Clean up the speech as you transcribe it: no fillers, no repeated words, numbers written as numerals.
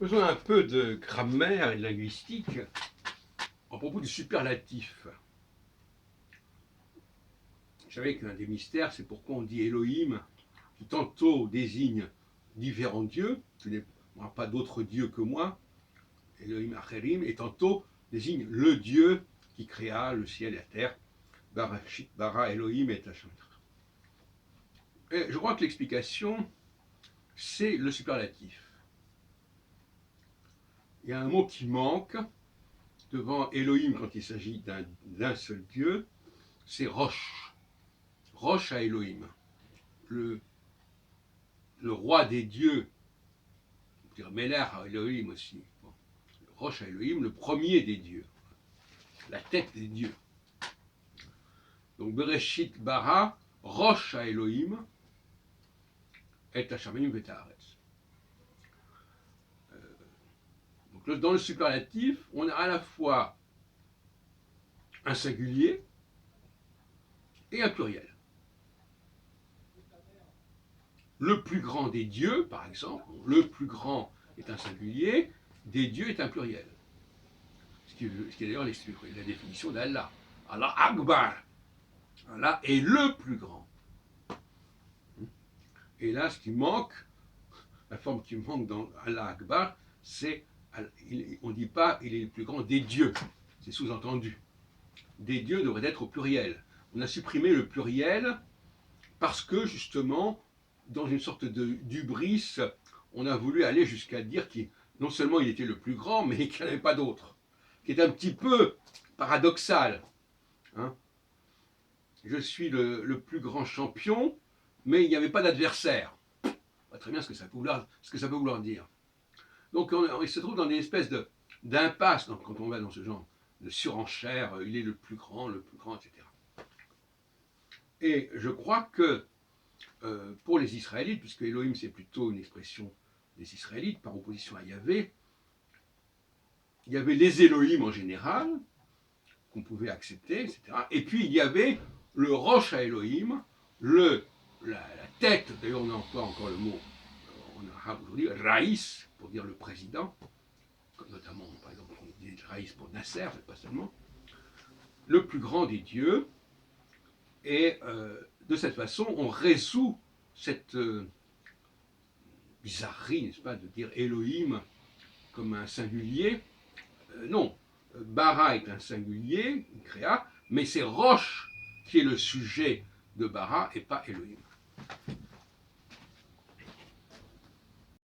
Faisons un peu de grammaire et de linguistique à propos du superlatif. Vous savez qu'un des mystères, c'est pourquoi on dit Elohim, qui tantôt désigne différents dieux, ce n'est pas d'autres dieux que moi, Elohim Acherim, et tantôt désigne le Dieu qui créa le ciel et la terre, Barashit bara Elohim et Hashem. Et je crois que l'explication, c'est le superlatif. Il y a un mot qui manque devant Elohim quand il s'agit d'un seul Dieu, c'est Rosh. Rosh à Elohim. Le roi des dieux, on peut dire Meler à Elohim aussi. Bon. Rosh à Elohim, le premier des dieux, la tête des dieux. Donc Bereshit bara, Rosh à Elohim, et Hashamayim vetaharetz. Donc dans le superlatif, on a à la fois un singulier et un pluriel. Le plus grand des dieux, par exemple, le plus grand est un singulier, des dieux est un pluriel. Ce qui est d'ailleurs la définition d'Allah. Allah Akbar. Allah est le plus grand. Et là, ce qui manque, la forme qui manque dans Allah Akbar, c'est, on ne dit pas il est le plus grand des dieux. C'est sous-entendu. Des dieux devraient être au pluriel. On a supprimé le pluriel parce que, justement, dans une sorte d'hubris, on a voulu aller jusqu'à dire qu'il non seulement il était le plus grand, mais qu'il n'y en avait pas d'autre. Qui est un petit peu paradoxal. Hein, je suis le plus grand champion, mais il n'y avait pas d'adversaire. Pas très bien ce que ça peut vouloir dire. Donc il se trouve dans des espèces d'impasse quand on va dans ce genre de surenchère, il est le plus grand, etc. Et je crois que pour les Israélites, puisque Elohim c'est plutôt une expression des Israélites par opposition à Yahvé, il y avait les Elohim en général, qu'on pouvait accepter, etc. Et puis il y avait le Rosh à Elohim, la tête, d'ailleurs on emploie encore le mot en arabe aujourd'hui, Raïs, pour dire le président, notamment par exemple on dit Raïs pour Nasser, mais pas seulement, le plus grand des dieux, et de cette façon on résout cette bizarrerie, n'est-ce pas, de dire Elohim comme un singulier. Non, Bara est un singulier, il créa, mais c'est Rosh qui est le sujet de Bara et pas Elohim.